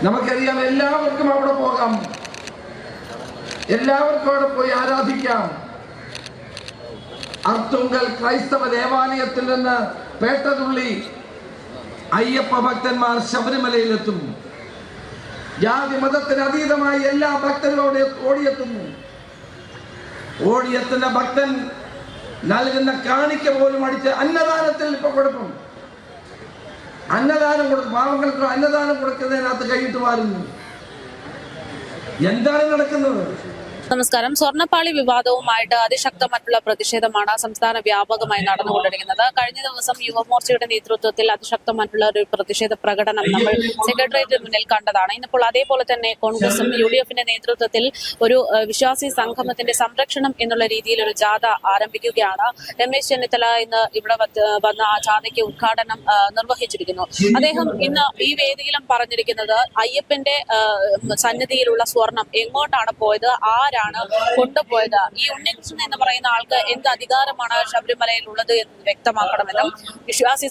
നമുക്കറിയാം, എല്ലാവർക്കും അവിടെ പോകാം, എല്ലാവർക്കും അവിടെ പോയി ആരാധിക്കാം. അർത്തുങ്കൽ ക്രൈസ്തവ ദേവാലയത്തിൽ നിന്ന് പേട്ടതുള്ളി അയ്യപ്പ ഭക്തന്മാർ ശബരിമലയിലെത്തും. ജാതി മതത്തിന് അതീതമായി എല്ലാ ഭക്തരോട് ഓടിയെത്തുന്നു. ഓടിയെത്തുന്ന ഭക്തൻ നൽകുന്ന കാണിക്ക പോലും അടിച്ച് അന്നദാനത്തിൽ ഇപ്പൊ കൊടുക്കും. അന്നദാനം കൊടുക്കും, പാവങ്ങൾക്ക് അന്നദാനം കൊടുക്കുന്നതിനകത്ത് കൈയിട്ട് വാരുന്നു. എന്താണ് നടക്കുന്നത്? നമസ്കാരം. സ്വർണ്ണപ്പാളി വിവാദവുമായിട്ട് അതിശക്തമായിട്ടുള്ള പ്രതിഷേധമാണ് സംസ്ഥാന വ്യാപകമായി നടന്നുകൊണ്ടിരിക്കുന്നത്. കഴിഞ്ഞ ദിവസം യുവമോർച്ചയുടെ നേതൃത്വത്തിൽ അതിശക്തമായിട്ടുള്ള ഒരു പ്രതിഷേധ പ്രകടനം നമ്മൾ സെക്രട്ടേറിയറ്റിന് മുന്നിൽ കണ്ടതാണ്. ഇന്നിപ്പോൾ അതേപോലെ തന്നെ കോൺഗ്രസും UDFന്റെ നേതൃത്വത്തിൽ ഒരു വിശ്വാസി സംഗമത്തിന്റെ സംരക്ഷണം എന്നുള്ള രീതിയിൽ ഒരു ജാഥ ആരംഭിക്കുകയാണ്. രമേശ് ചെന്നിത്തല ഇന്ന് ഇവിടെ വന്ന ആ ജാഥയ്ക്ക് ഉദ്ഘാടനം നിർവഹിച്ചിരിക്കുന്നു. അദ്ദേഹം ഇന്ന് ഈ വേദിയിലും പറഞ്ഞിരിക്കുന്നത് അയ്യപ്പന്റെ സന്നിധിയിലുള്ള സ്വർണം എങ്ങോട്ടാണ് പോയത്, ആരാണ് കൊണ്ടുപോയത്, ഈ ഉണ്ണികൃഷ്ണൻ എന്ന് പറയുന്ന ആൾക്ക് എന്ത് അധികാരമാണ് ശബരിമലയിൽ ഉള്ളത് എന്ന് വ്യക്തമാക്കണമെന്നും വിശ്വാസി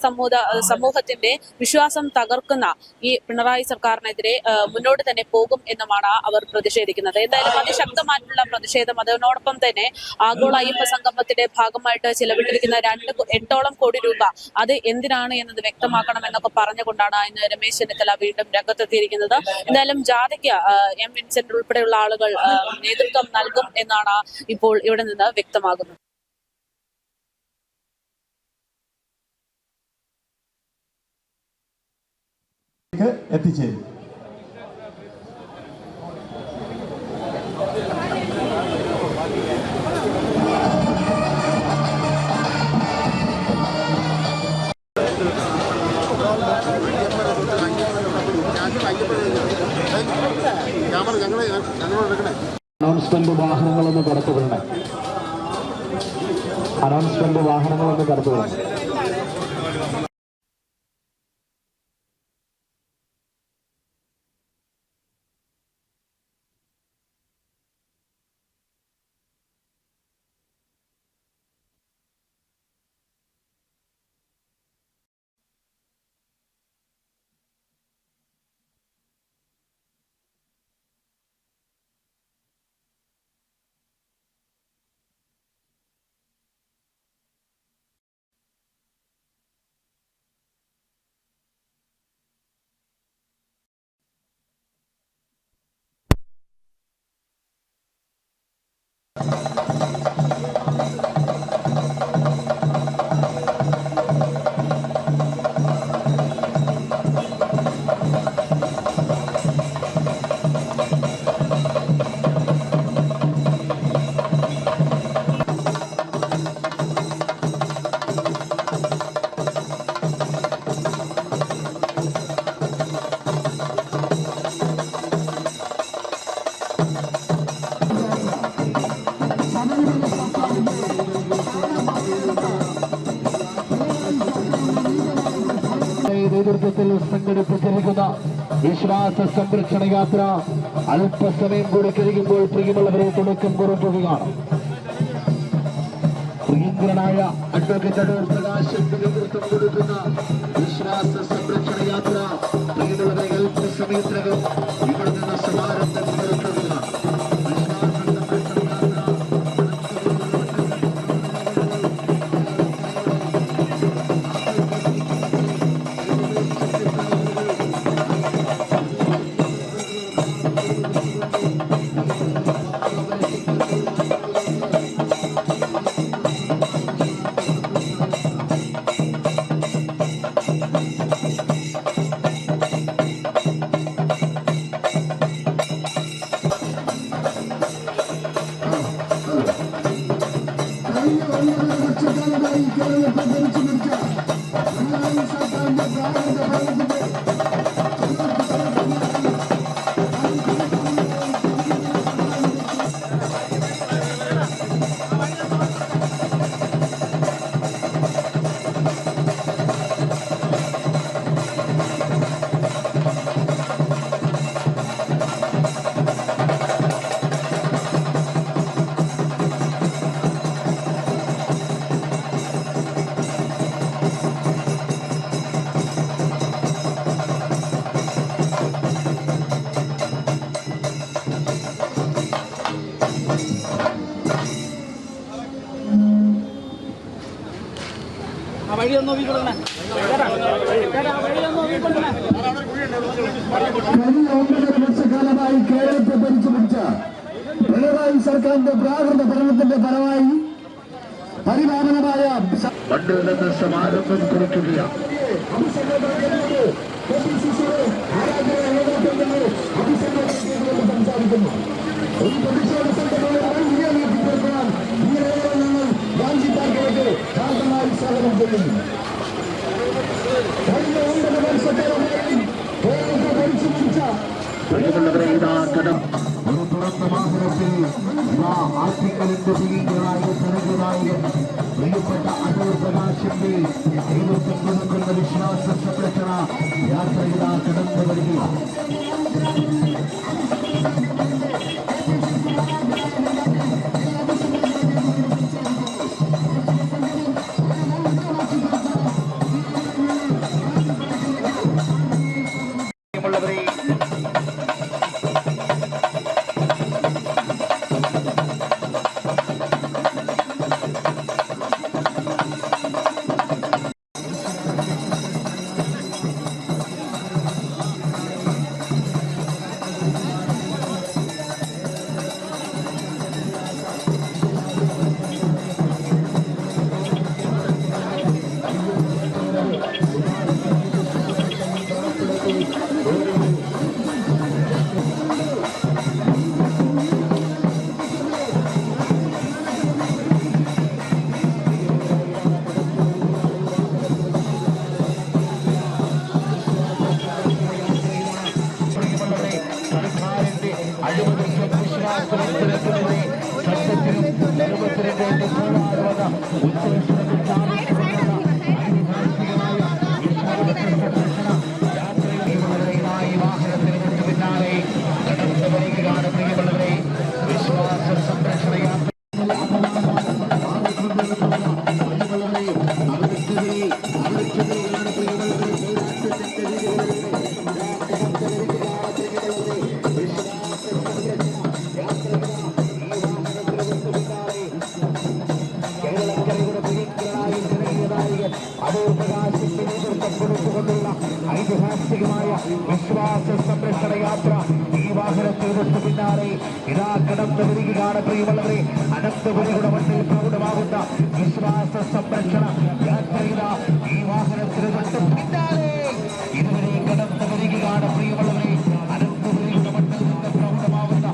സമൂഹത്തിന്റെ വിശ്വാസം തകർക്കുന്ന ഈ പിണറായി സർക്കാരിനെതിരെ മുന്നോട്ട് തന്നെ പോകും എന്നുമാണ് അവർ പ്രതിഷേധിക്കുന്നത്. എന്തായാലും അതിശക്തമായിട്ടുള്ള പ്രതിഷേധം. അതിനോടൊപ്പം തന്നെ ആഗോള അയ്യപ്പ സംഗമത്തിന്റെ ഭാഗമായിട്ട് ചിലവിട്ടിരിക്കുന്ന 8 കോടി രൂപ അത് എന്തിനാണ് എന്നത് വ്യക്തമാക്കണമെന്നൊക്കെ പറഞ്ഞുകൊണ്ടാണ് ഇന്ന് രമേശ് ചെന്നിത്തല വീണ്ടും രംഗത്തെത്തിയിരിക്കുന്നത്. എന്തായാലും ജാഥയ്ക്ക് M. വിൻസെന്റ് ഉൾപ്പെടെയുള്ള ആളുകൾ നേതൃത്വം നൽകും എന്നാണ് ഇപ്പോൾ ഇവിടെ നിന്ന് വ്യക്തമാകുന്നത്. എത്തിച്ചേരും. അനൗൺസ്മെന്റ് വാഹനങ്ങളൊന്ന് കടത്തുവിടണേ. അനൗൺസ്മെന്റ് വാഹനങ്ങളൊന്ന് കടത്തുവിടണം. നേതൃത്വത്തിൽ സംഘടിപ്പിച്ചിരിക്കുന്ന വിശ്വാസ സംരക്ഷണ യാത്ര അല്പസമയം കൂടി കഴിയുമ്പോൾ പ്രിയമുള്ളവരെ തുടക്കം കുറിക്കുകയാണ്. പ്രിയങ്കരനായ അഡ്വക്കേറ്റ് അടൂർ പ്രകാശൻ നേതൃത്വം കൊടുക്കുന്ന വിശ്വാസ സംരക്ഷണ യാത്ര പ്രിയമുള്ളവരെ അല്പസമയത്തിനകം ഇവിടെ നിന്ന് സമാരംഭം നടത്തുകയാണ്. വർഷക്കാലമായി കേരളത്തെ ഭരിച്ചുപിടിച്ച പിണറായി സർക്കാരിന്റെ പ്രാകൃത ഭരണത്തിന്റെ ഫലമായി പരിപാലനമായ മണ്ണിൽ നിന്ന് സമാരംഭം കുറിക്കുകയാണ്. സംസാരിക്കുന്നു ഒരു പ്രതിഷേധ സംഘടനകളുമായി നിലനിർത്തിക്കൊടുക്കാൻ ഞങ്ങൾ ഗാന്ധിപ്പാർക്കിലേക്ക് ശാന്തമായി സ്വാഗതം ചെയ്യുന്നു. കഴിഞ്ഞ 9 വർഷക്കാലമായി കേരളത്തെ ഭരിച്ചുപിടിച്ച ഒരു തുറന്ന വാഹനത്തിൽ ആർട്ടിക്കലിന്റെ ഭീകരനായ തനകനായകൻ പ്രിയപ്പെട്ട അടൂർ പ്രകാശിന്റെ ദൈവത്തിൽ കൊടുക്കുന്ന വിശ്വാസ സംരക്ഷണ യാത്രയിലാ കടന്നു വരികയാണ്. ഐതിഹാസികമായ വിശ്വാസ സംരക്ഷണ യാത്ര ഈ വാഹനത്തിൽ പിന്നാലെ ഇതാ കടന്നു വരികയാണ്. പ്രിയമുള്ളവരെ, അനന്തപുരിയുടെ മണ്ണിൽ പ്രൗഢമാകുന്ന വിശ്വാസ സംരക്ഷണ യാത്ര ഇതാ ഈ വാഹനത്തിന് തൊട്ട് പിന്നാലെ ഇതുവരെ കടന്നു വരികയാണ്. പ്രിയമുള്ളവരെ, അനന്തപുരിയുടെ മണ്ണിൽ നിന്ന് പ്രൗഢമാകുന്ന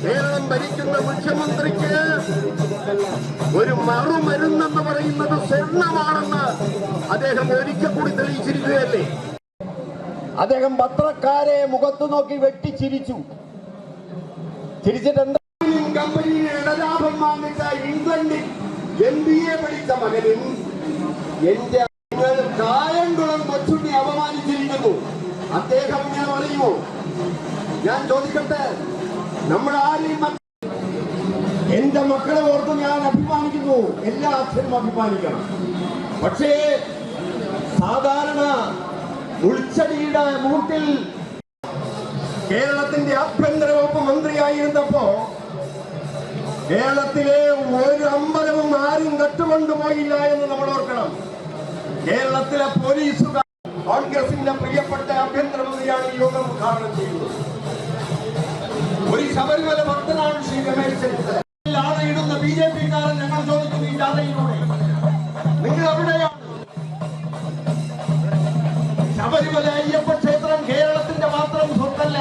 കേരളം ഭരിക്കുന്ന മുഖ്യമന്ത്രിക്ക് ഒരു മറുമരുന്നെന്ന് പറയുന്നത് സ്വർണമാണെന്ന് അദ്ദേഹം ഒരിക്കൽ കൂടി തെളിയിച്ചിരിക്കുകയല്ലേ. അദ്ദേഹം പത്രക്കാരെ മുഖത്തു നോക്കി വെട്ടിച്ചിരിച്ചു. ചിരിച്ചിട്ടുണ്ട്. കമ്പനിയിൽ ഇടലാഭം വാങ്ങിച്ച ഇംഗ്ലണ്ടിൽ MBA പഠിച്ച മകനും എന്റെ കായംകുളം കൊച്ചുണ്ണി അപമാനിച്ചിരിക്കുന്നു. അദ്ദേഹം ഇങ്ങനെ പറയുമോ? ഞാൻ ചോദിക്കട്ടെ, നമ്മൾ ആരെയും എന്റെ മക്കളെ ഓർത്ത് ഞാൻ അഭിമാനിക്കുന്നു. എല്ലാ അച്ഛനും അഭിമാനിക്കണം. പക്ഷേ സാധാരണ ഉൾച്ചടിയുടെ മൂട്ടിൽ കേരളത്തിന്റെ ആഭ്യന്തര വകുപ്പ് മന്ത്രിയായിരുന്നപ്പോ കേരളത്തിലെ ഒരു അമ്പലവും ആരും കട്ടുകൊണ്ടുപോയില്ല എന്ന് നമ്മൾ ഓർക്കണം. കേരളത്തിലെ പോലീസുകാർ കോൺഗ്രസിന്റെ പ്രിയപ്പെട്ട ആഭ്യന്തരമന്ത്രിയാണ് ഈ യോഗം ഉദ്ഘാടനം ചെയ്യുന്നത്. ഒരു ശബരിമല ഭക്തനാണ് ശ്രീ രമേശ് ചെന്നിത്തല. ആണയിടുന്ന BJP-കാരൻ ഞങ്ങൾ ചോദിക്കുന്നു, ഈ ജാഥയിലൂടെ നിങ്ങൾ എവിടെയാണ്? ശബരിമല അയ്യപ്പ ക്ഷേത്രം കേരളത്തിന്റെ മാത്രം സ്വത്തല്ല.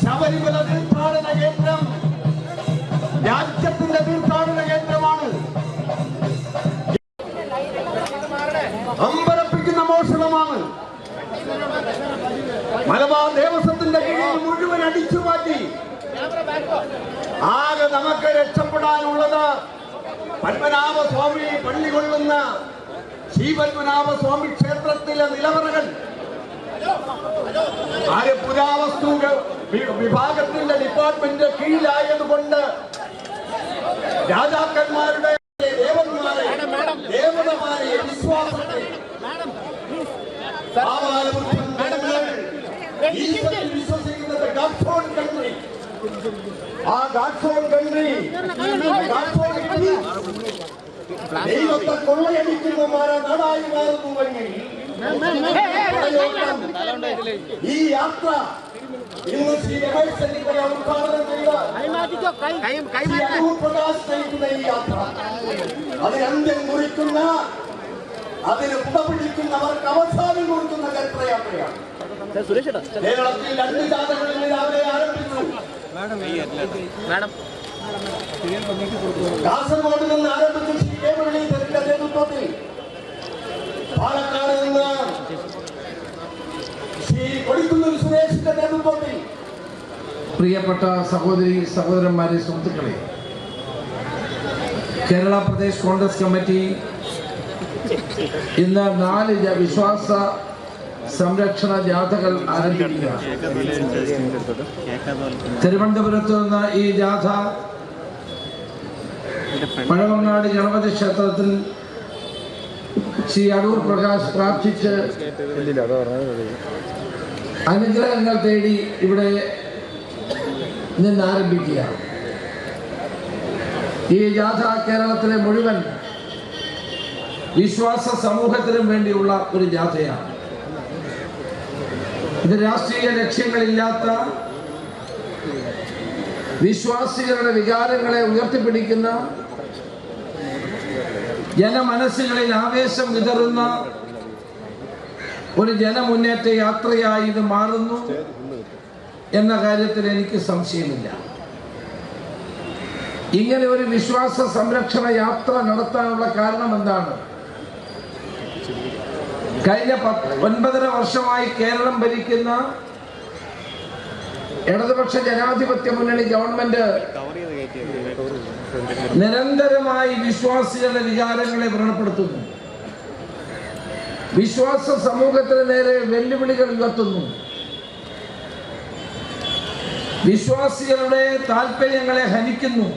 ശബരിമല തീർത്ഥാടന കേന്ദ്രം രാജ്യത്തിന്റെ തീർത്ഥാടന കേന്ദ്രമാണ്. അമ്പരപ്പിക്കുന്ന മോഷണമാണ്. മലബാർ ദേവസ്വത്തിന്റെ കീഴിൽ മുഴുവൻ അടിച്ചു മാറ്റി. ആകെ നമുക്ക് രക്ഷപ്പെടാനുള്ളത് പത്മനാഭസ്വാമി പള്ളി കൊള്ളുന്ന ശ്രീ പത്മനാഭസ്വാമി ക്ഷേത്രത്തിലെ നിലവറകൾ. ആര് പുരാവസ്തു വിഭാഗത്തിന്റെ ഡിപ്പാർട്ട്മെന്റ് കീഴിലായതുകൊണ്ട് രാജാക്കന്മാരുടെ ദേവതമാരെ വിശ്വാസത്തെ ആ ഗാഡ്സ് ഓൺ കൺട്രി ദൈവത്തെ കൊള്ളയടിക്കുന്നമാരാ നാടായി മാറുന്നുവെങ്കിൽ ഈ യാത്ര ഇന്ന് ശ്രീ രമേശ് ചെന്നിത്തല ഉദ്ഘാടനം ചെയ്ത പ്രകാശ് നയിക്കുന്ന ഈ യാത്ര അതിന് അന്ത്യം കുറിക്കുന്ന, അതിന് കുടപിടിക്കുന്നവർക്ക് അവസാനം കൊടുക്കുന്ന ചരിത്രയാത്രയാണ്. കേരളത്തിൽ 2 ജാഥകളിൽ രാവിലെ ആരംഭിച്ചു. കാസർഗോഡ് നിന്ന് ആരംഭിച്ചു ശ്രീ കെ മുരളീധരന്റെ നേതൃത്വത്തിൽ, പാലക്കാട് നിന്ന് ശ്രീ കൊടിക്കുന്നിൽ സുരേഷിന്റെ നേതൃത്വത്തിൽ. പ്രിയപ്പെട്ട സഹോദരി സഹോദരന്മാരെ, സുഹൃത്തുക്കളെ, കേരള പ്രദേശ് കോൺഗ്രസ് കമ്മിറ്റി ഇന്ന് 4 വിശ്വാസ സംരക്ഷണ ജാഥകൾ ആരംഭിക്കുകയാണ്. തിരുവനന്തപുരത്ത് നിന്ന് ഈ ജാഥ പഴവങ്ങാട് ഗണപതി ക്ഷേത്രത്തിൽ ശ്രീ അടൂർ പ്രകാശ് പ്രാർത്ഥിച്ച് അനുഗ്രഹങ്ങൾ തേടി ഇവിടെ നിന്ന് ആരംഭിക്കുകയാണ്. ഈ ജാഥ കേരളത്തിലെ മുഴുവൻ വിശ്വാസ സമൂഹത്തിനും വേണ്ടിയുള്ള ഒരു ജാഥയാണ്. ഇത് രാഷ്ട്രീയ ലക്ഷ്യങ്ങളില്ലാത്ത വിശ്വാസികളുടെ വികാരങ്ങളെ ഉയർത്തിപ്പിടിക്കുന്ന, ജനമനസ്സുകളിൽ ആവേശം വിതറുന്ന ഒരു ജനമുന്നേറ്റ യാത്രയായി ഇത് മാറുന്നു എന്ന കാര്യത്തിൽ എനിക്ക് സംശയമില്ല. ഇങ്ങനെ ഒരു വിശ്വാസ സംരക്ഷണ യാത്ര നടത്താനുള്ള കാരണം എന്താണ്? കഴിഞ്ഞ 9.5 വർഷമായി കേരളം ഭരിക്കുന്ന ഇടതുപക്ഷ ജനാധിപത്യ മുന്നണി ഗവൺമെന്റ് നിരന്തരമായി വിശ്വാസികളുടെ വികാരങ്ങളെ വ്രണപ്പെടുത്തുന്നു, വിശ്വാസ സമൂഹത്തിന് നേരെ വെല്ലുവിളികൾ ഉയർത്തുന്നു, വിശ്വാസികളുടെ താല്പര്യങ്ങളെ ഹനിക്കുന്നു.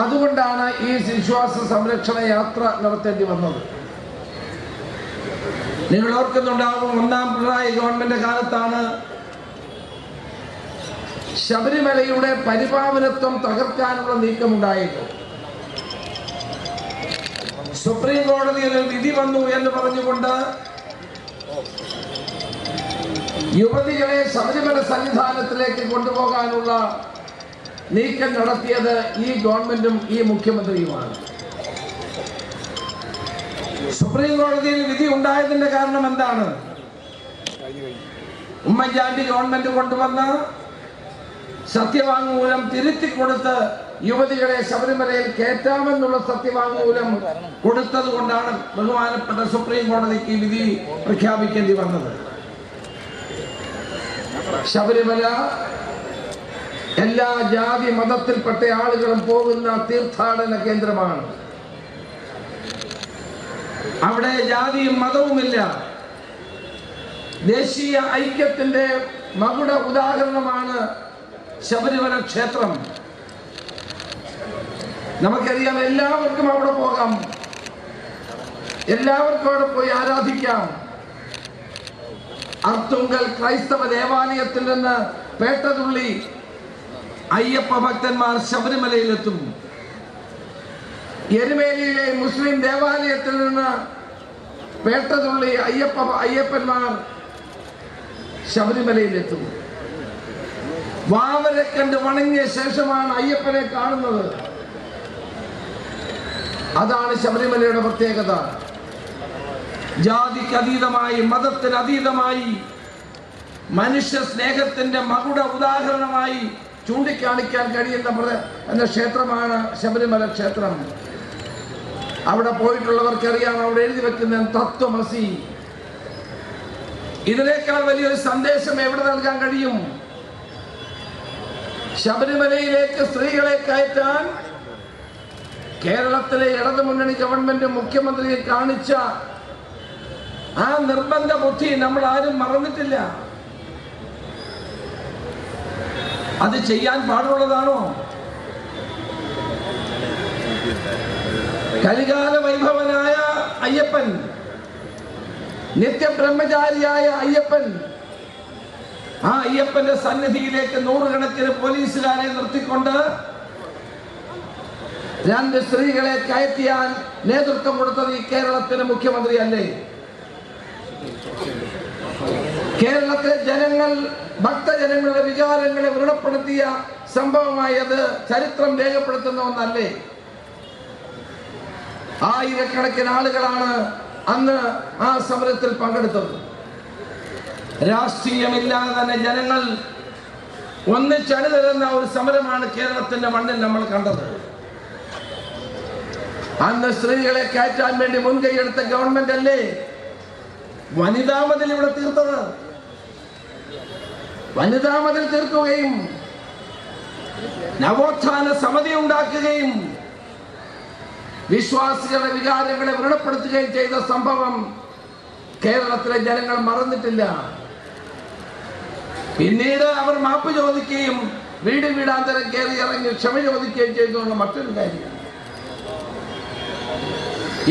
അതുകൊണ്ടാണ് ഈ വിശ്വാസ സംരക്ഷണ യാത്ര നടത്തേണ്ടി വന്നത്. നിങ്ങൾ ഓർക്കുന്നുണ്ടാകും, 1ാം പിണറായി ഗവൺമെന്റ് കാലത്താണ് ശബരിമലയുടെ പരിപാവനത്വം തകർക്കാനുള്ള നീക്കമുണ്ടായത്. സുപ്രീം കോടതിയിൽ വിധി വന്നു എന്ന് പറഞ്ഞുകൊണ്ട് യുവതികളെ ശബരിമല സന്നിധാനത്തിലേക്ക് കൊണ്ടുപോകാനുള്ള നീക്കം നടത്തിയത് ഈ ഗവൺമെന്റും ഈ മുഖ്യമന്ത്രിയുമാണ്. സുപ്രീം കോടതിയിൽ വിധി ഉണ്ടായതിന്റെ കാരണം എന്താണ്? ഉമ്മൻചാണ്ടി ഗവൺമെന്റ് കൊണ്ടുവന്ന സത്യവാങ്മൂലം തിരുത്തിക്കൊടുത്ത് യുവതികളെ ശബരിമലയിൽ കയറ്റാമെന്നുള്ള സത്യവാങ്മൂലം കൊടുത്തത് കൊണ്ടാണ് ബഹുമാനപ്പെട്ട സുപ്രീം കോടതിക്ക് വിധി പ്രഖ്യാപിക്കേണ്ടി വന്നത്. ശബരിമല എല്ലാ ജാതി മതത്തിൽപ്പെട്ട ആളുകളും പോകുന്ന തീർത്ഥാടന കേന്ദ്രമാണ്. അവിടെ ജാതിയും മതവുമില്ല. ദേശീയ ഐക്യത്തിന്റെ മകുട ഉദാഹരണമാണ് ശബരിമല ക്ഷേത്രം. നമുക്കറിയാം, എല്ലാവർക്കും അവിടെ പോകാം, എല്ലാവർക്കും അവിടെ പോയി ആരാധിക്കാം. അർത്തുങ്കൽ ക്രൈസ്തവ ദേവാലയത്തിൽ നിന്ന് പേട്ടതുള്ളി അയ്യപ്പ ഭക്തന്മാർ ശബരിമലയിലെത്തും. എരുമേലിയിലെ മുസ്ലിം ദേവാലയത്തിൽ നിന്ന് പേട്ടതുള്ളി അയ്യപ്പന്മാർ ശബരിമലയിലെത്തും. വാവരെ കണ്ട് വണങ്ങിയ ശേഷമാണ് അയ്യപ്പനെ കാണുന്നത്. അതാണ് ശബരിമലയുടെ പ്രത്യേകത. ജാതിക്ക് അതീതമായി, മതത്തിന് അതീതമായി, മനുഷ്യ സ്നേഹത്തിന്റെ മകുട ഉദാഹരണമായി ചൂണ്ടിക്കാണിക്കാൻ കഴിയുന്ന ക്ഷേത്രമാണ് ശബരിമല ക്ഷേത്രം. അവിടെ പോയിട്ടുള്ളവർക്കറിയാം, അവിടെ എഴുതി വെക്കുന്ന തത്വമസി. ഇതിനേക്കാൾ വലിയൊരു സന്ദേശം എവിടെ നൽകാൻ കഴിയും? ശബരിമലയിലേക്ക് സ്ത്രീകളെ കയറ്റാൻ കേരളത്തിലെ ഇടതുമുന്നണി ഗവൺമെന്റ് മുഖ്യമന്ത്രിയെ കാണിച്ച ആ നിർബന്ധ ബുദ്ധി നമ്മൾ ആരും മറന്നിട്ടില്ല. അത് ചെയ്യാൻ പാടുള്ളതാണോ? കലികാല വൈഭവനായ അയ്യപ്പൻ, നിത്യബ്രഹ്മചാരിയായ അയ്യപ്പൻ ആ അയ്യപ്പന്റെ സന്നിധിയിലേക്ക് നൂറുകണക്കിന് പോലീസുകാരെ നിർത്തിക്കൊണ്ട് 2 സ്ത്രീകളെ കയറ്റിയാൻ നേതൃത്വം കൊടുത്തത് ഈ കേരളത്തിന്റെ മുഖ്യമന്ത്രിയല്ലേ? കേരളത്തിലെ ജനങ്ങൾ, ഭക്തജനങ്ങളുടെ വികാരങ്ങളെ വ്രണപ്പെടുത്തിയ സംഭവമായി അത് ചരിത്രം രേഖപ്പെടുത്തുന്ന ഒന്നല്ലേ? ആയിരക്കണക്കിന് ആളുകളാണ് അന്ന് ആ സമരത്തിൽ പങ്കെടുത്തത്. രാഷ്ട്രീയമില്ലാതെ തന്നെ ജനങ്ങൾ ഒന്നിച്ചണിതരുന്ന ഒരു സമരമാണ് കേരളത്തിന്റെ മണ്ണിൽ നമ്മൾ കണ്ടത്. അന്ന് സ്ത്രീകളെ കയറ്റാൻ വേണ്ടി മുൻകൈയെടുത്ത ഗവൺമെന്റ് അല്ലേ വനിതാ മതിൽ ഇവിടെ തീർത്തത്? വനിതാ മതിൽ തീർക്കുകയും നവോത്ഥാന സമിതി ഉണ്ടാക്കുകയും വിശ്വാസികളുടെ വികാരങ്ങളെ വ്രണപ്പെടുത്തുകയും ചെയ്ത സംഭവം കേരളത്തിലെ ജനങ്ങൾ മറന്നിട്ടില്ല. പിന്നീട് അവർ മാപ്പ് ചോദിക്കുകയും വീട് വീടാന്തരം കയറി ഇറങ്ങി ക്ഷമ ചോദിക്കുകയും ചെയ്തുള്ള മറ്റൊരു കാര്യം.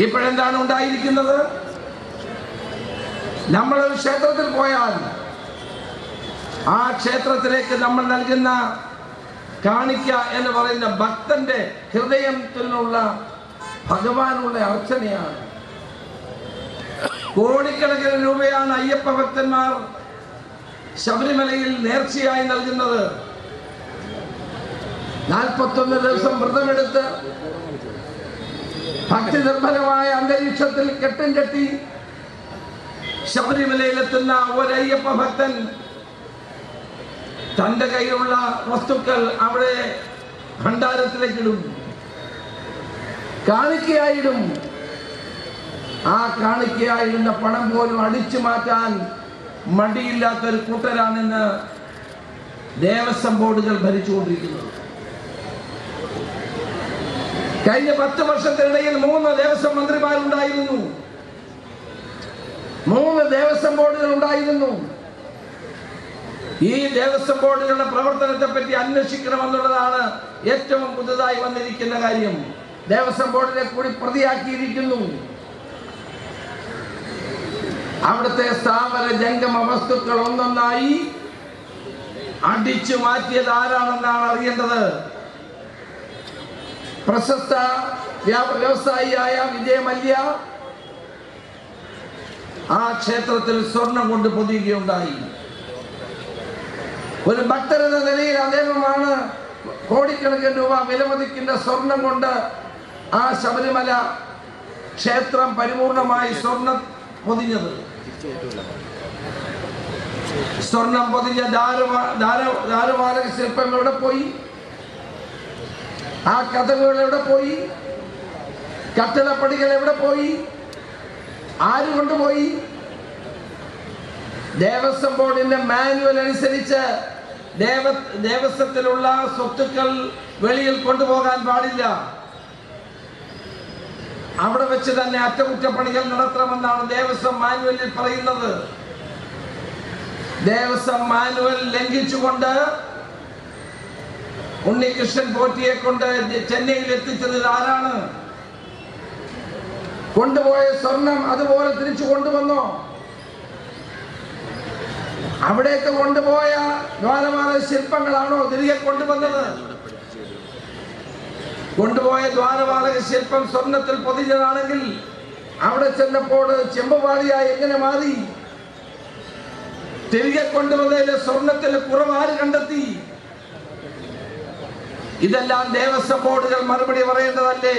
ഇപ്പോഴെന്താണ് ഉണ്ടായിരിക്കുന്നത്? നമ്മളൊരു ക്ഷേത്രത്തിൽ പോയാൽ ആ ക്ഷേത്രത്തിലേക്ക് നമ്മൾ നൽകുന്ന കാണിക്ക എന്ന് പറയുന്ന ഭക്തന്റെ ഹൃദയത്തിനുള്ള ഭഗവാനുള്ള അർച്ചനയാണ്. കോടിക്കണക്കിന് രൂപയാണ് അയ്യപ്പ ഭക്തന്മാർ ശബരിമലയിൽ നേർച്ചയായി നൽകുന്നത്. 41 ദിവസം വ്രതമെടുത്ത് ഭക്തി നിർഭരമായ അന്തരീക്ഷത്തിൽ കെട്ടും കെട്ടി ശബരിമലയിലെത്തുന്ന ഒരയ്യപ്പ ഭക്തൻ തന്റെ കയ്യിലുള്ള വസ്തുക്കൾ അവിടെ ഭണ്ഡാരത്തിലേക്കിടും, കാണിക്കയായിടും. ആ കാണിക്കയായിടുന്ന പണം പോലും അടിച്ചു മാറ്റാൻ മടിയില്ലാത്തൊരു കൂട്ടരാണെന്ന് ദേവസ്വം ബോർഡുകൾ ഭരിച്ചുകൊണ്ടിരിക്കുന്നത്. കഴിഞ്ഞ 10 വർഷത്തിനിടയിൽ 3 ദേവസ്വം മന്ത്രിമാരുണ്ടായിരുന്നു, 3 ദേവസ്വം ബോർഡുകൾ ഉണ്ടായിരുന്നു. ഈ ദേവസ്വം ബോർഡുകളുടെ പ്രവർത്തനത്തെ പറ്റി അന്വേഷിക്കണമെന്നുള്ളതാണ് ഏറ്റവും പുതുതായി വന്നിരിക്കുന്ന കാര്യം. ദേവസ്വം ബോർഡിനെ കൂടി പ്രതിയാക്കിയിരിക്കുന്നു. അവിടുത്തെ സ്ഥാവര ജംഗമ വസ്തുക്കൾ ഒന്നൊന്നായി അടിച്ചു മാറ്റിയത് ആരാണെന്നാണ് അറിയേണ്ടത്. പ്രശസ്ത വ്യവസായിയായ വിജയ മല്യ ആ ക്ഷേത്രത്തിൽ സ്വർണം കൊണ്ട് പൊതിയുകയുണ്ടായി. ഒരു ഭക്തരെന്ന നിലയിൽ അദ്ദേഹമാണ് കോടിക്കണക്കിന് രൂപ വിലമതിക്കുന്ന സ്വർണം കൊണ്ട് ആ ശബരിമല ക്ഷേത്രം പരിപൂർണമായി സ്വർണം പൊതിഞ്ഞത്. സ്വർണം പൊതിഞ്ഞ ധാരവാലക ശില്പം എവിടെ പോയി? ആ കഥകൾ എവിടെ പോയി? കട്ടിളപ്പടികൾ എവിടെ പോയി? ആര് കൊണ്ടുപോയി? ദേവസ്വം ബോർഡിന്റെ മാനുവൽ അനുസരിച്ച് ദേവസ്വത്തിലുള്ള സ്വത്തുക്കൾ വെളിയിൽ കൊണ്ടുപോകാൻ പാടില്ല. അവിടെ വെച്ച് തന്നെ അറ്റകുറ്റപ്പണികൾ നടത്തണമെന്നാണ് ദേവസ്വം മാനുവലിൽ പറയുന്നത്. ദേവസ്വം മാനുവൽ ലംഘിച്ചുകൊണ്ട് ഉണ്ണികൃഷ്ണൻ പോറ്റിയെ കൊണ്ട് ചെന്നൈയിൽ എത്തിച്ചത് ആരാണ്? കൊണ്ടുപോയ സ്വർണം അതുപോലെ തിരിച്ചു കൊണ്ടുവന്നോ? അവിടേക്ക് കൊണ്ടുപോയ ദ്വാരപാലക ശില്പങ്ങളാണോ തിരികെ കൊണ്ടുവന്നത്? കൊണ്ടുപോയ ദ്വാരപാലക ശില്പം സ്വർണത്തിൽ പൊതിഞ്ഞതാണെങ്കിൽ അവിടെ ചെന്നപ്പോൾ ചെമ്പുപാളിയായി എങ്ങനെ മാറി? തിരികെ കൊണ്ടുവന്നതിലെ സ്വർണത്തിൽ കുറവ് ആര് കണ്ടെത്തി? ഇതെല്ലാം ദേവസ്വം ബോർഡുകൾ മറുപടി പറയേണ്ടതല്ലേ?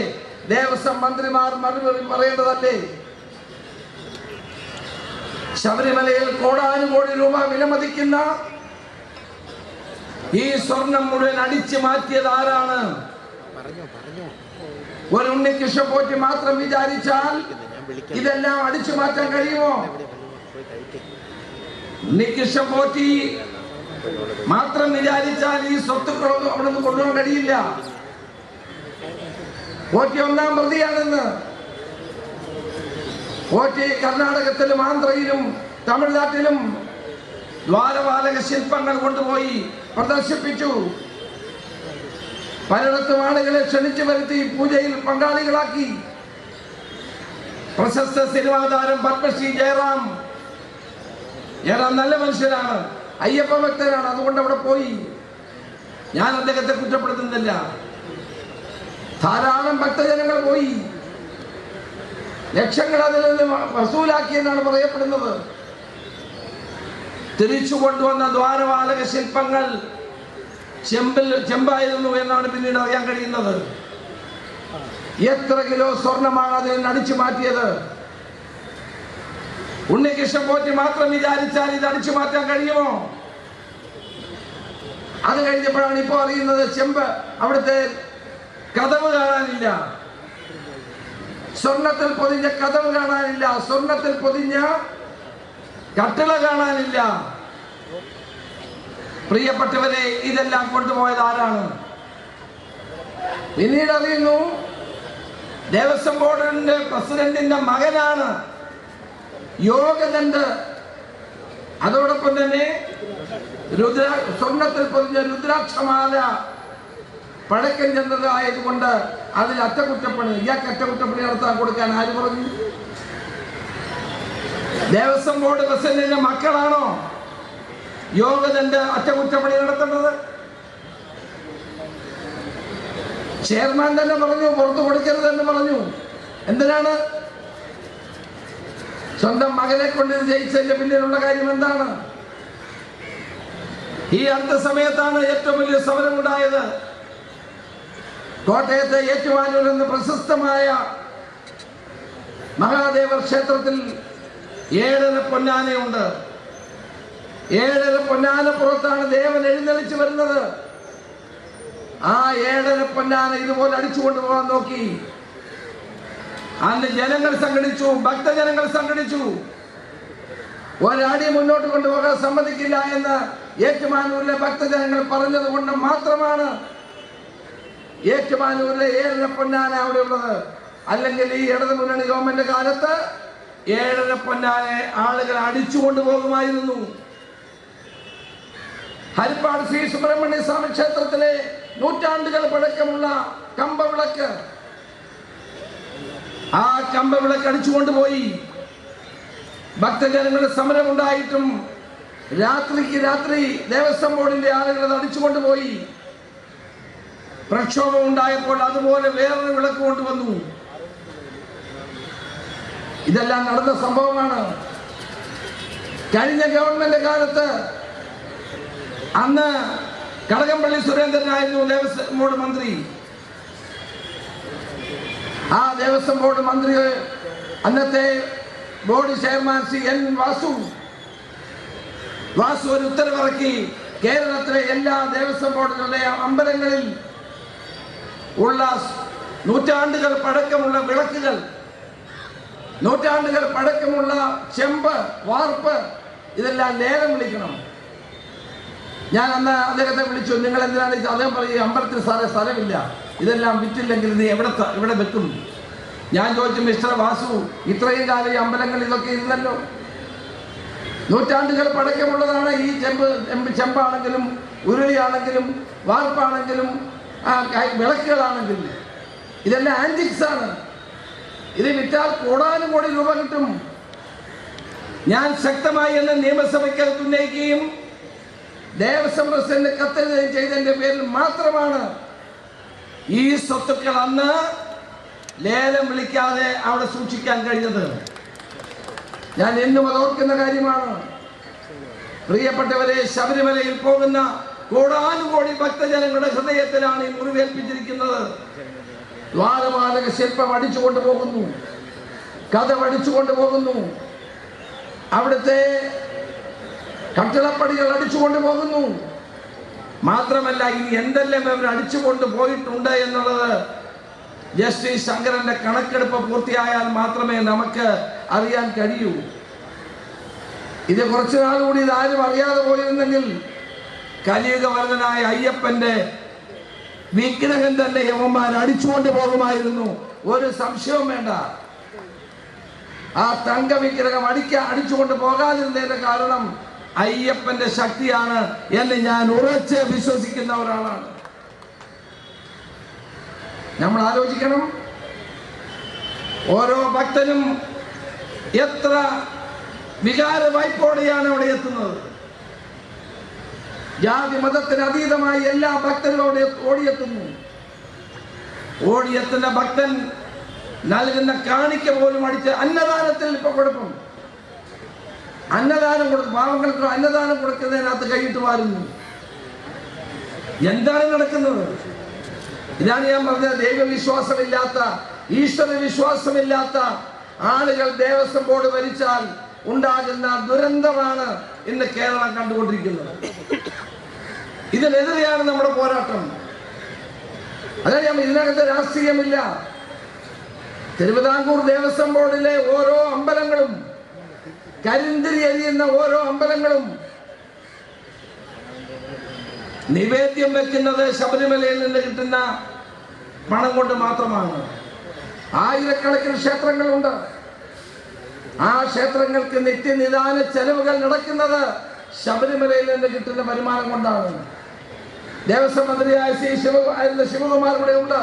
ദേവസ്വം മന്ത്രിമാർ മറുപടി പറയേണ്ടതല്ലേ? ശബരിമലയിൽ കോടാനുകോടി രൂപ വിലമതിക്കുന്ന ഈ സ്വർണം മുഴുവൻ അടിച്ചു മാറ്റിയത് ആരാണ്? ഒരു ഉണ്ണികൃഷ്ണൻ പോറ്റി മാത്രം വിചാരിച്ചാൽ ഇതെല്ലാം അടിച്ചു മാറ്റാൻ കഴിയുമോ? ഉണ്ണികൃഷ്ണൻ പോറ്റി മാത്രം വിചാരിച്ചാൽ ഈ സ്വത്തുക്കളൊന്നും അവിടെ നിന്ന് കൊണ്ടുപോകാൻ കഴിയില്ല. പോറ്റി 1-ാം പ്രതിയാണെന്ന്. പോറ്റി കർണാടകത്തിലും ആന്ധ്രയിലും തമിഴ്നാട്ടിലും ദ്വാരപാലക ശില്പങ്ങൾ കൊണ്ടുപോയി പ്രദർശിപ്പിച്ചു. പലയിടത്തും ആളുകളെ ക്ഷണിച്ചു വരുത്തി പൂജയിൽ പങ്കാളികളാക്കി. പ്രശസ്ത സിനിമാ താരം പത്മശ്രീ ജയറാം നല്ല മനുഷ്യനാണ്. അയ്യപ്പ ഭക്തനാണ്, അതുകൊണ്ട് അവിടെ പോയി. ഞാൻ അദ്ദേഹത്തെ കുറ്റപ്പെടുത്തുന്നില്ല. ധാരാളം ഭക്തജനങ്ങൾ പോയി, ലക്ഷങ്ങൾ അതിൽ നിന്ന് വസൂലാക്കിയെന്നാണ് പറയപ്പെടുന്നത്. തിരിച്ചു കൊണ്ടുവന്ന ദ്വാരപാലക ശില്പങ്ങൾ ചെമ്പായിരുന്നു എന്നാണ് പിന്നീട് അറിയാൻ കഴിയുന്നത്. എത്ര കിലോ സ്വർണമാണ് അതിൽ നിന്ന് അടിച്ചു മാറ്റിയത്? ഉണ്ണികൃഷ്ണൻ പോറ്റി മാത്രം വിചാരിച്ചാൽ ഇത് അടിച്ചു മാറ്റാൻ കഴിയുമോ? അത് കഴിഞ്ഞപ്പോഴാണ് ഇപ്പോൾ അറിയുന്നത് ചെമ്പ് അവിടുത്തെ കതവ് കാണാനില്ല, സ്വർണത്തിൽ പൊതിഞ്ഞ കതവ് കാണാനില്ല, സ്വർണത്തിൽ പൊതിഞ്ഞ കട്ടിള കാണാനില്ല. പ്രിയപ്പെട്ടവരെ, ഇതെല്ലാം കൊണ്ടുപോയത് ആരാണ്? പിന്നീട് അറിയുന്നു ദേവസ്വം ബോർഡിന്റെ പ്രസിഡന്റിന്റെ മകനാണ് യോഗദണ്ഡ്. അതോടൊപ്പം തന്നെ സ്വർണത്തിൽ പൊതിഞ്ഞ രുദ്രാക്ഷമാല പഴക്കം ചെന്നതായതുകൊണ്ട് അതിൽ അറ്റകുറ്റപ്പണി, ഇയാൾക്ക് അറ്റകുറ്റപ്പണി നടത്താൻ കൊടുക്കാൻ ആര് പറഞ്ഞു? ദേവസ്വം ബോർഡ് പ്രസിഡന്റിന്റെ മക്കളാണോ യോഗദണ്ഡ് അറ്റകുറ്റപ്പണി നടത്തേണ്ടത്? ചെയർമാൻ തന്നെ പറഞ്ഞു പുറത്തു കൊടുക്കരുതെന്ന് പറഞ്ഞു. എന്തിനാണ്? സ്വന്തം മകനെ കൊണ്ട് ഇത് ജയിച്ചതിന്റെ പിന്നിലുള്ള കാര്യം എന്താണ്? ഈ അടുത്ത സമയത്താണ് ഏറ്റവും വലിയ സമരമുണ്ടായത്. കോട്ടയത്തെ ഏറ്റുമാനൂർ എന്ന പ്രശസ്തമായ മഹാദേവർ ക്ഷേത്രത്തിൽ 7 പൊന്നാനയുണ്ട്. 7 പൊന്നാന പുറത്താണ് ദേവൻ എഴുന്നള്ളിച്ചു വരുന്നത്. ആ 7 പൊന്നാന ഇതുപോലെ അടിച്ചുകൊണ്ട് പോകാൻ നോക്കി. അന്ന് ജനങ്ങൾ സംഘടിച്ചു, ഭക്തജനങ്ങൾ സംഘടിച്ചു. ഒരടി മുന്നോട്ട് കൊണ്ടുപോകാൻ സമ്മതിക്കില്ല എന്ന് ഏറ്റുമാനൂരിലെ ഭക്തജനങ്ങൾ പറഞ്ഞത് കൊണ്ട് മാത്രമാണ് ഏറ്റുമാനൂരിലെ 7 പൊന്നാന അവിടെ ഉള്ളത്. അല്ലെങ്കിൽ ഈ ഇടത് മുന്നണി ഗവൺമെന്റ് കാലത്ത് 7 പൊന്നാനെ ആളുകൾ അടിച്ചുകൊണ്ട് പോകുമായിരുന്നു. ഹരിപ്പാട് ശ്രീ സുബ്രഹ്മണ്യ സ്വാമി ക്ഷേത്രത്തിലെ നൂറ്റാണ്ടുകൾ പഴക്കമുള്ള കമ്പവിളക്ക്, ആ കമ്പവിളക്ക് അടിച്ചുകൊണ്ടുപോയി. ഭക്തജനങ്ങളുടെ സമരമുണ്ടായിട്ടും രാത്രിക്ക് രാത്രി ദേവസ്വം ബോർഡിന്റെ ആളുകൾ അത് അടിച്ചുകൊണ്ടുപോയി. പ്രക്ഷോഭം ഉണ്ടായപ്പോൾ അതുപോലെ വേറൊരു വിളക്ക് കൊണ്ടുവന്നു. ഇതെല്ലാം നടന്ന സംഭവമാണ്. കഴിഞ്ഞ ഗവൺമെന്റ് കാലത്ത് അന്ന് കടകംപള്ളി സുരേന്ദ്രനായിരുന്നു ദേവസ്വം ബോർഡ് മന്ത്രി. ആ ദേവസ്വം ബോർഡ് മന്ത്രി അന്നത്തെ board chairman Shri N Vasu ഒരു ഉത്തരവിറക്കി. കേരളത്തിലെ എല്ലാ ദേവസ്വം ബോർഡുകളുടെ അമ്പലങ്ങളിൽ ഉള്ള നൂറ്റാണ്ടുകൾ പഴക്കമുള്ള വിളക്കുകൾ, നൂറ്റാണ്ടുകൾ പഴക്കമുള്ള ചെമ്പ്, വാർപ്പ്, ഇതെല്ലാം ലേലം വിളിക്കണം. ഞാൻ അന്ന് അദ്ദേഹത്തെ വിളിച്ചു. നിങ്ങൾ എന്തിനാണ്? അദ്ദേഹം പറയും അമ്പലത്തിൽ സാറേ സ്ഥലമില്ല, ഇതെല്ലാം വിറ്റില്ലെങ്കിൽ നീ എവിടെ വെക്കും? ഞാൻ ചോദിച്ചു, മിസ്റ്റർ വാസു, ഇത്രയും കാലം ഈ അമ്പലങ്ങൾ ഇതൊക്കെ ഇല്ലല്ലോ, നൂറ്റാണ്ടുകൾ പഴക്കമുള്ളതാണ് ഈ ചെമ്പാണെങ്കിലും ഉരുളിയാണെങ്കിലും വാർപ്പാണെങ്കിലും വിളക്കുകളാണെങ്കിലും ഇതെല്ലാം ആന്റിക്സ് ആണ്. ഇത് വിറ്റാൽ കോടാനുകോടി രൂപ കിട്ടും. ഞാൻ ശക്തമായി എന്നെ നിയമസഭയ്ക്കകത്ത് ഉന്നയിക്കുകയും ദേവസ്വം പ്രസിഡന്റ് കത്തെഴുതുകയും ചെയ്തതിന്റെ പേരിൽ മാത്രമാണ് ഈ സ്വത്തുക്കൾ അന്ന് ലേലം വിളിക്കാതെ അവിടെ സൂക്ഷിക്കാൻ കഴിഞ്ഞത്. ഞാൻ എന്നും അതോർക്കുന്ന കാര്യമാണ്. പ്രിയപ്പെട്ടവരെ, ശബരിമലയിൽ പോകുന്ന കോടാനുകോടി ഭക്തജനങ്ങളുടെ ഹൃദയത്തിലാണ് ഈ മുറിവേൽപ്പിച്ചിരിക്കുന്നത്. ദ്വാരപാലക ശില്പം അടിച്ചുകൊണ്ട് പോകുന്നു, കതവ് അടിച്ചുകൊണ്ട് പോകുന്നു, അവിടുത്തെ കട്ടിളപ്പടികൾ അടിച്ചുകൊണ്ട് പോകുന്നു. മാത്രമല്ല, ഇനി എന്തെല്ലാം അവർ അടിച്ചുകൊണ്ട് പോയിട്ടുണ്ട് എന്നുള്ളത് ജസ്റ്റിസ് ശങ്കരന്റെ കണക്കെടുപ്പ് പൂർത്തിയായാൽ മാത്രമേ നമുക്ക് അറിയാൻ കഴിയൂ. ഇത് കുറച്ചു നാൾ കൂടി ഇതാരും അറിയാതെ പോയിരുന്നെങ്കിൽ കലിയുഗവർദ്ധനായ അയ്യപ്പന്റെ വിഗ്രഹം തന്നെ യവന്മാർ അടിച്ചുകൊണ്ട് പോകുമായിരുന്നു. ഒരു സംശയവും വേണ്ട. ആ തങ്ക വിഗ്രഹം അടിച്ചുകൊണ്ട് പോകാതിരുന്നതിന്റെ കാരണം അയ്യപ്പന്റെ ശക്തിയാണ് എന്ന് ഞാൻ ഉറച്ച് വിശ്വസിക്കുന്ന ഒരാളാണ്. നമ്മൾ ആലോചിക്കണം, ഓരോ ഭക്തനും എത്ര വികാര വായ്പോടെയാണ് അവിടെ എത്തുന്നത്. ജാതി മതത്തിന് അതീതമായി എല്ലാ ഭക്തരോട് ഓടിയെത്തുന്ന ഭക്തൻ നൽകുന്ന കാണിക്ക പോലും അടിച്ച് അന്നദാനത്തിൽ ഇപ്പൊ കുഴപ്പം. അന്നദാനം കൊടുക്കും, പാവങ്ങൾക്ക് അന്നദാനം കൊടുക്കുന്നതിനകത്ത് കൈയിട്ട് വാരുന്നു. എന്താണ് നടക്കുന്നത്? ഇതാണ് ഞാൻ പറഞ്ഞത്, ദൈവവിശ്വാസമില്ലാത്ത, ഈശ്വര വിശ്വാസമില്ലാത്ത ആളുകൾ ദേവസ്വം ബോർഡ് ഭരിച്ചാൽ ഉണ്ടാകുന്ന ദുരന്തമാണ് ഇന്ന് കേരളം കണ്ടുകൊണ്ടിരിക്കുന്നത്. ഇതിനെതിരെയാണ് നമ്മുടെ പോരാട്ടം. അതായത് ഞാൻ ഇതിനകത്ത് രാഷ്ട്രീയമില്ല. തിരുവിതാംകൂർ ദേവസ്വം ബോർഡിലെ ഓരോ അമ്പലങ്ങളും, കരിന്തിരി എരിയുന്ന ഓരോ അമ്പലങ്ങളും നിവേദ്യം വെക്കുന്നത് ശബരിമലയിൽ നിന്ന് കിട്ടുന്ന പണം കൊണ്ട് മാത്രമാണ്. ആയിരക്കണക്കിന് ക്ഷേത്രങ്ങളുണ്ട്. ആ ക്ഷേത്രങ്ങൾക്ക് നിത്യനിദാന ചെലവുകൾ നടക്കുന്നത് ശബരിമലയിൽ നിന്ന് കിട്ടുന്ന വരുമാനം കൊണ്ടാണ്. ദേവസ്വം മന്ത്രിയായ ശിവകുമാർ ഇവിടെ ഉണ്ട്.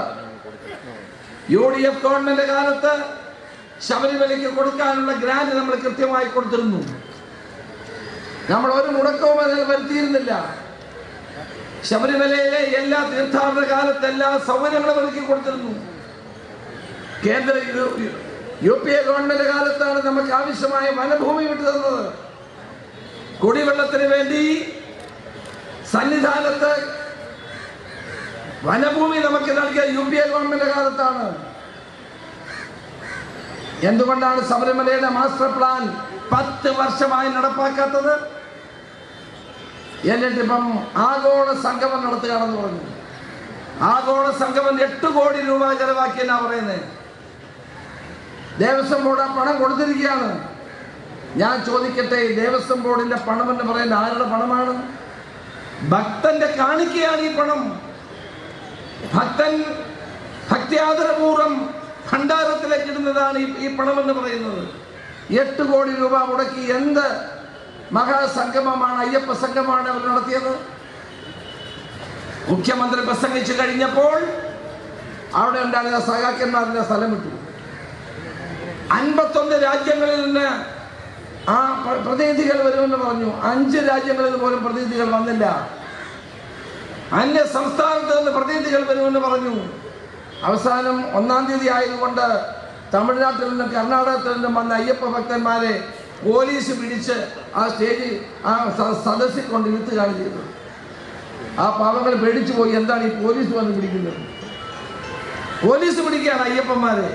UDF ഗവൺമെന്റ് കാലത്ത് ശബരിമലയ്ക്ക് കൊടുക്കാനുള്ള ഗ്രാന്റ് നമ്മൾ കൃത്യമായി കൊടുത്തിരുന്നു. നമ്മൾ ഒരു മുടക്കവും അതിൽ വരുത്തിയിരുന്നില്ല. ശബരിമലയിലെ എല്ലാ തീർത്ഥാടന കാലത്ത് എല്ലാ സൗകര്യങ്ങളും ഒരുക്കി കൊടുത്തിരുന്നു. കേന്ദ്ര UPA ഗവൺമെന്റ് കാലത്താണ് നമുക്ക് ആവശ്യമായ വനഭൂമി വിട്ടു തന്നത്. കുടിവെള്ളത്തിന് വേണ്ടി സന്നിധാനത്ത് വനഭൂമി നമുക്ക് നൽകിയ UPA ഗവൺമെന്റ് കാലത്താണ്. എന്തുകൊണ്ടാണ് ശബരിമലയുടെ മാസ്റ്റർ പ്ലാൻ 10 വർഷമായി നടപ്പാക്കാത്തത്? എന്നിട്ടിപ്പം ആഗോള സംഗമം നടത്തുകയാണെന്ന് പറഞ്ഞു. ആഗോള സംഗമം 8 കോടി രൂപ ചെലവാക്കിയെന്നാ പറയുന്നത്. ദേവസ്വം ബോർഡ് ആ പണം കൊടുത്തിരിക്കുകയാണ്. ഞാൻ ചോദിക്കട്ടെ, ദേവസ്വം ബോർഡിന്റെ പണം എന്ന് പറയുന്നത് ആരുടെ പണമാണ്? ഭക്തന്റെ കാണിക്കയാണ് ഈ പണം. ഭക്തൻ ഭക്തിയാദരപൂർവ്വം ഭണ്ഡാരത്തിലേക്ക് ഇടുന്നതാണ് ഈ പണം എന്ന് പറയുന്നത്. 8 കോടി രൂപ മുടക്കി എന്ത് മഹാസംഗമമാണ്, അയ്യപ്പ സംഗമമാണ് അവർ നടത്തിയത്? മുഖ്യമന്ത്രി പ്രസംഗിച്ചു കഴിഞ്ഞപ്പോൾ അവിടെ ഉണ്ടായിരുന്ന സഹാക്കന്മാരുടെ സ്ഥലം വിട്ടു. 51 രാജ്യങ്ങളിൽ നിന്ന് ആ പ്രതിനിധികൾ വരുമെന്ന് പറഞ്ഞു. 5 രാജ്യങ്ങളിൽ പോലും പ്രതിനിധികൾ വന്നില്ല. അന്യ സംസ്ഥാനത്ത് നിന്ന് പ്രതിനിധികൾ വരുമെന്ന് പറഞ്ഞു. അവസാനം 1-ാം തീയതി ആയതുകൊണ്ട് തമിഴ്നാട്ടിൽ നിന്നും കർണാടകത്തിൽ നിന്നും വന്ന അയ്യപ്പ ഭക്തന്മാരെ പോലീസ് പിടിച്ച് ആ സ്റ്റേജിൽ ആ സദസ്സിൽ കൊണ്ട് ഇരുത്തുകയാണ് ചെയ്തത്. ആ പാവങ്ങൾ പേടിച്ചു പോയി. എന്താണ് ഈ പോലീസ് വന്ന് പിടിക്കുന്നത്? പോലീസ് പിടിക്കുകയാണ് അയ്യപ്പന്മാരെ.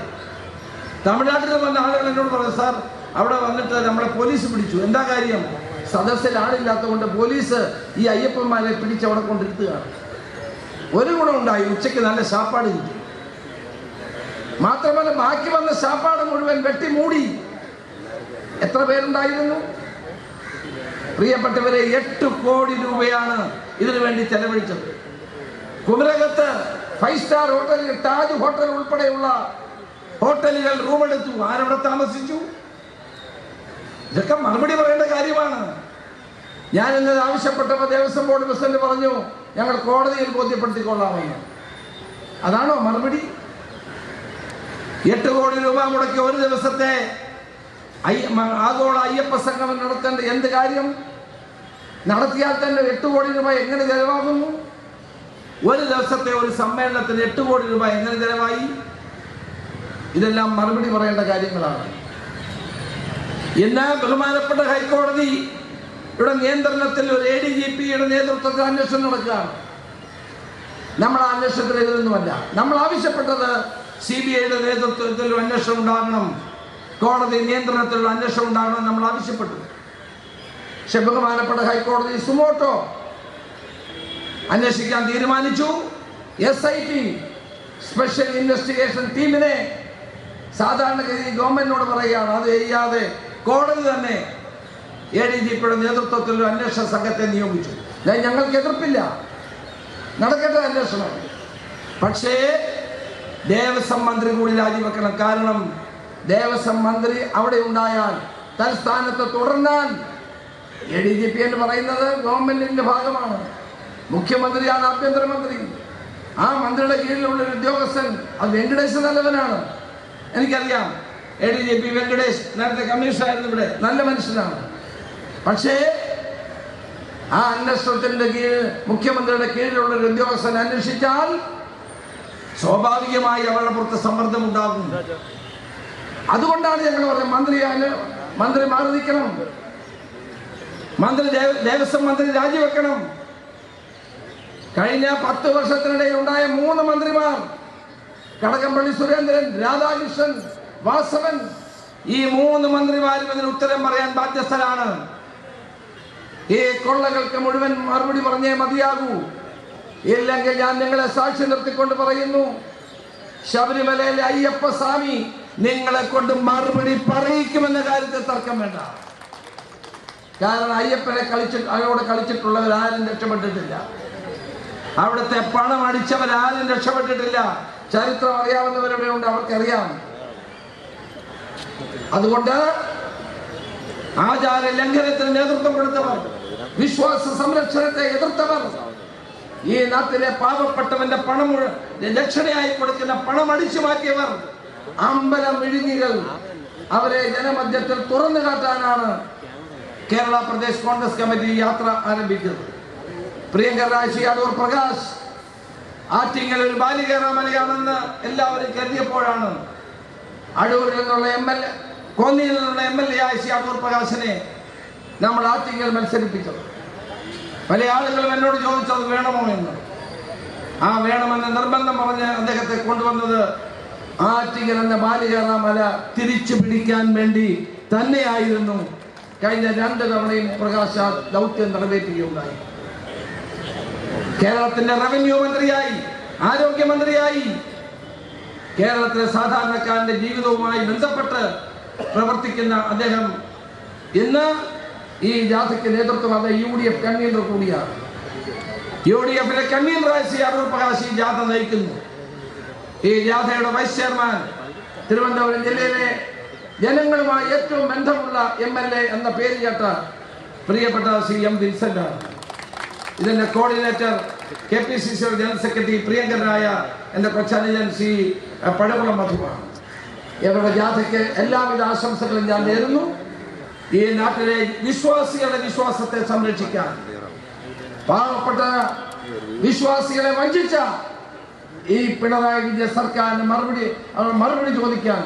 തമിഴ്നാട്ടിൽ വന്ന ആളുകൾ എന്നോട് പറഞ്ഞു, സാർ അവിടെ വന്നിട്ട് നമ്മളെ പോലീസ് പിടിച്ചു. എന്താ കാര്യം? സദസ്സിൽ ആളില്ലാത്തതുകൊണ്ട് പോലീസ് ഈ അയ്യപ്പന്മാരെ പിടിച്ച് അവിടെ കൊണ്ടിരുത്തുകയാണ്. ഒരു ഗുണമുണ്ടായി, ഉച്ചയ്ക്ക് നല്ല ശാപ്പാട് കിട്ടി. മാത്രമല്ല ബാക്കി വന്ന ശാപ്പാട് മുഴുവൻ വെട്ടി മൂടി. എത്ര പേരുണ്ടായിരുന്നു? പ്രിയപ്പെട്ടവരെ, 8 കോടി രൂപയാണ് ഇതിനു വേണ്ടി ചെലവഴിച്ചത്. കുമരകത്ത് 5 സ്റ്റാർ ഹോട്ടലുകൾ, താജ് ഹോട്ടൽ ഉൾപ്പെടെയുള്ള ഹോട്ടലുകൾ റൂമെടുത്തു. ആരവിടെ താമസിച്ചു? ഇതൊക്കെ മറുപടി പറയേണ്ട കാര്യമാണ്. ഞാൻ ഇന്നത് ആവശ്യപ്പെട്ടപ്പോൾ ദേവസ്വം ബോർഡ് പ്രസിഡന്റ് പറഞ്ഞു, ഞങ്ങൾ കോടതിയിൽ ബോധ്യപ്പെടുത്തിക്കൊള്ളാമെന്ന്. അതാണോ മറുപടി? 8 കോടി രൂപ മുടക്കി ഒരു ദിവസത്തെ ആഗോള അയ്യപ്പ സംഗമം നടത്തേണ്ട എന്ത് കാര്യം? നടത്തിയാൽ തന്നെ 8 കോടി രൂപ എങ്ങനെ ചെലവാകുന്നു? ഒരു ദിവസത്തെ ഒരു സമ്മേളനത്തിന് 8 കോടി രൂപ എങ്ങനെ ചെലവായി? ഇതെല്ലാം മറുപടി പറയേണ്ട കാര്യങ്ങളാണ്. ഇന്ന് ബഹുമാനപ്പെട്ട ഹൈക്കോടതിയുടെ നിയന്ത്രണത്തിൽ ഒരു ADGPയുടെ നേതൃത്വത്തിൽ അന്വേഷണം നടക്കുകയാണ്. നമ്മൾ ആ അന്വേഷണത്തിൽ എതിരൊന്നുമല്ല. നമ്മൾ ആവശ്യപ്പെട്ടത് CBIയുടെ നേതൃത്വത്തിൽ ഒരു അന്വേഷണം ഉണ്ടാകണം, കോടതി നിയന്ത്രണത്തിലുള്ള അന്വേഷണം ഉണ്ടാകണം നമ്മൾ ആവശ്യപ്പെട്ടു. പക്ഷെ ബഹുമാനപ്പെട്ട ഹൈക്കോടതി സുമോട്ടോ അന്വേഷിക്കാൻ തീരുമാനിച്ചു. SIT സ്പെഷ്യൽ ഇൻവെസ്റ്റിഗേഷൻ ടീമിനെ സാധാരണഗതി ഗവൺമെന്റിനോട് പറയുകയാണ്, അത് ചെയ്യാതെ കോടതി തന്നെ ADGPയുടെ നേതൃത്വത്തിൽ ഒരു അന്വേഷണ സംഘത്തെ നിയോഗിച്ചു. ഞങ്ങൾക്ക് എതിർപ്പില്ല, നടക്കട്ടെ അന്വേഷണം. പക്ഷേ ദേവസ്വം മന്ത്രി കൂടി രാജിവെക്കണം. കാരണം ദേവസ്വം മന്ത്രി അവിടെ ഉണ്ടായാൽ, തൽസ്ഥാനത്ത് തുടർന്നാൽ, ADGP എന്ന് പറയുന്നത് ഗവൺമെന്റിന്റെ ഭാഗമാണ്. മുഖ്യമന്ത്രിയാണ് ആഭ്യന്തരമന്ത്രി. ആ മന്ത്രിയുടെ കീഴിലുള്ള ഒരു ഉദ്യോഗസ്ഥൻ, അത് വെങ്കടേശ് നല്ലവനാണ്, എനിക്കറിയാം. ADGP വെങ്കടേഷ് നേരത്തെ കമ്മീഷണറായിരുന്നു ഇവിടെ, നല്ല മനുഷ്യനാണ്. പക്ഷേ ആ അന്വേഷണത്തിന്റെ കീഴിൽ മുഖ്യമന്ത്രിയുടെ കീഴിലുള്ള ഒരു ഉദ്യോഗസ്ഥൻ അന്വേഷിച്ചാൽ സ്വാഭാവികമായി അവരുടെ പുറത്ത് സമ്മർദ്ദം ഉണ്ടാകും. അതുകൊണ്ടാണ് ഞങ്ങൾ പറഞ്ഞത് മന്ത്രി മാറി നിൽക്കണം, ദേവസ്വം മന്ത്രി രാജിവെക്കണം. കഴിഞ്ഞ 10 വർഷത്തിനിടയിൽ ഉണ്ടായ 3 മന്ത്രിമാർ, കടകംപള്ളി സുരേന്ദ്രൻ, രാധാകൃഷ്ണൻ, വാസവൻ, ഈ 3 മന്ത്രിമാരും ഇതിന് ഉത്തരം പറയാൻ ബാധ്യസ്ഥരാണ്. ഈ കൊള്ളകൾക്ക് മുഴുവൻ മറുപടി പറഞ്ഞേ മതിയാകൂ. ഇല്ലെങ്കിൽ ഞാൻ നിങ്ങളെ സാക്ഷി നിർത്തിക്കൊണ്ട് പറയുന്നു, ശബരിമലയിലെ അയ്യപ്പ സ്വാമി നിങ്ങളെ കൊണ്ട് മറുപടി പറയിക്കുമെന്ന കാര്യത്തിൽ തർക്കം വേണ്ട. കാരണം അയ്യപ്പനെ അവരോട് കളിച്ചിട്ടുള്ളവരാരും രക്ഷപ്പെട്ടിട്ടില്ല. അവിടുത്തെ പണം അടിച്ചവരാരും രക്ഷപ്പെട്ടിട്ടില്ല. ചരിത്രം അറിയാവുന്നവരുടെ ഉണ്ട്, അവർക്കറിയാം. അതുകൊണ്ട് ആചാര ലംഘനത്തിന് നേതൃത്വം കൊടുത്തവർ, വിശ്വാസ സംരക്ഷണത്തെ എതിർത്തവർ, ഈ നാട്ടിലെ പാവപ്പെട്ടവന്റെ പണം ദക്ഷിണയായി കൊടുക്കുന്ന പണം അടിച്ചു മാറ്റിയവർ, അമ്പലം വിഴുങ്ങികൾ, അവരെ ജനമധ്യത്തിൽ തുറന്നു കാട്ടാനാണ് കേരള പ്രദേശ് കോൺഗ്രസ് കമ്മിറ്റി യാത്ര ആരംഭിക്കുന്നത്. പ്രിയങ്കരനായ ശ്രീ അടൂർ പ്രകാശ് ആറ്റിങ്ങൽ ഒരു ബാലികേറാമലയാണെന്ന് എല്ലാവരും കരുതിയപ്പോഴാണ് അടൂരിൽ നിന്നുള്ള MLA, കോന്നിയിൽ നിന്നുള്ള MLA ആയ ശ്രീ അടൂർ പ്രകാശിനെ നമ്മൾ ആറ്റിങ്ങൽ മത്സരിപ്പിച്ചത്. പല ആളുകളും എന്നോട് ചോദിച്ചത് വേണമോ എന്ന്. ആ വേണമെന്ന് നിർബന്ധം പറഞ്ഞ് അദ്ദേഹത്തെ കൊണ്ടുവന്നത് ആറ്റിങ്ങൽ എന്ന ബാലികേറാമല തിരിച്ചു പിടിക്കാൻ വേണ്ടി തന്നെയായിരുന്നു. കഴിഞ്ഞ 2 തവണയും പ്രകാശ് ആ ദൗത്യം നിറവേറ്റുകയുണ്ടായി. കേരളത്തിന്റെ റവന്യൂ മന്ത്രിയായി, ആരോഗ്യമന്ത്രിയായി, കേരളത്തിലെ സാധാരണക്കാരന്റെ ജീവിതവുമായി ബന്ധപ്പെട്ട് പ്രവർത്തിക്കുന്ന അദ്ദേഹം ഇന്ന് ഈ ജാഥയ്ക്ക് നേതൃത്വം അത് UDF കൺവീനർ കൂടിയാണ്. UDFിലെ കൺവീനറായ ശ്രീ അടൂർ പ്രകാശ് ഈ ജാഥ നയിക്കുന്നു. ഈ ജാഥയുടെ വൈസ് ചെയർമാൻ തിരുവനന്തപുരം ജില്ലയിലെ ജനങ്ങളുമായി ഏറ്റവും ബന്ധമുള്ള MLA എന്ന പേര് കേട്ട പ്രിയപ്പെട്ട ശ്രീ M. വിൻസെന്റ് ആണ്. ഇതിന്റെ കോർഡിനേറ്റർ KPCC ജനറൽ സെക്രട്ടറി പ്രിയങ്കരനായ എന്റെ കൊച്ചനുജൻ ശ്രീ പഴകുളം മധുവാണ്. ഇവരുടെ ജാഥയ്ക്ക് എല്ലാവിധ ആശംസകളും ഞാൻ നേരുന്നു. ഈ നാട്ടിലെ വിശ്വാസികളുടെ വിശ്വാസത്തെ സംരക്ഷിക്കാൻ, പാവപ്പെട്ട വിശ്വാസികളെ വഞ്ചിച്ച ഈ പിണറായി വിജയൻ സർക്കാരിന് മറുപടി ചോദിക്കാൻ,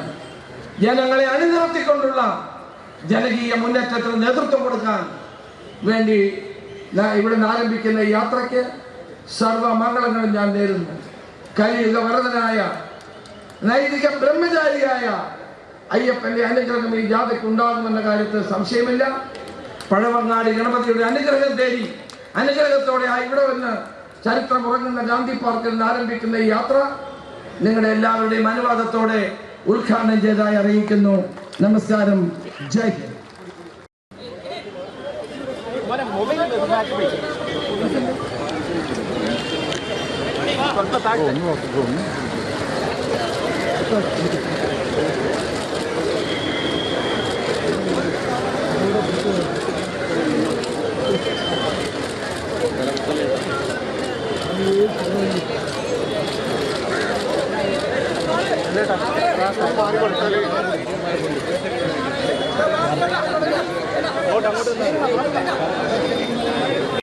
ജനങ്ങളെ അണിനിരത്തിക്കൊണ്ടുള്ള ജനകീയ മുന്നേറ്റത്തിന് നേതൃത്വം കൊടുക്കാൻ വേണ്ടി ഇവിടെ നിന്ന് ആരംഭിക്കുന്ന ഈ യാത്രയ്ക്ക് സർവമംഗളങ്ങളും ഞാൻ നേരുന്നു. കലിയുഗ വരദനായ നൈതിക ബ്രഹ്മചാരിയായ അയ്യപ്പന്റെ അനുഗ്രഹം ഈ ജാഥയ്ക്ക് ഉണ്ടാകുമെന്ന കാര്യത്തിൽ സംശയമില്ല. പഴവങ്ങാടി ഗണപതിയുടെ അനുഗ്രഹം തേടി, അനുഗ്രഹത്തോടെ ഇവിടെ വന്ന് ചരിത്രം ഉറങ്ങുന്ന ഗാന്ധി പാർക്കിൽ നിന്ന് ആരംഭിക്കുന്ന ഈ യാത്ര നിങ്ങളുടെ എല്ലാവരുടെയും അനുവാദത്തോടെ ഉദ്ഘാടനം ചെയ്തതായി അറിയിക്കുന്നു. നമസ്കാരം. ജയ് ഹിന്ദ്. അങ്ങോട്ട്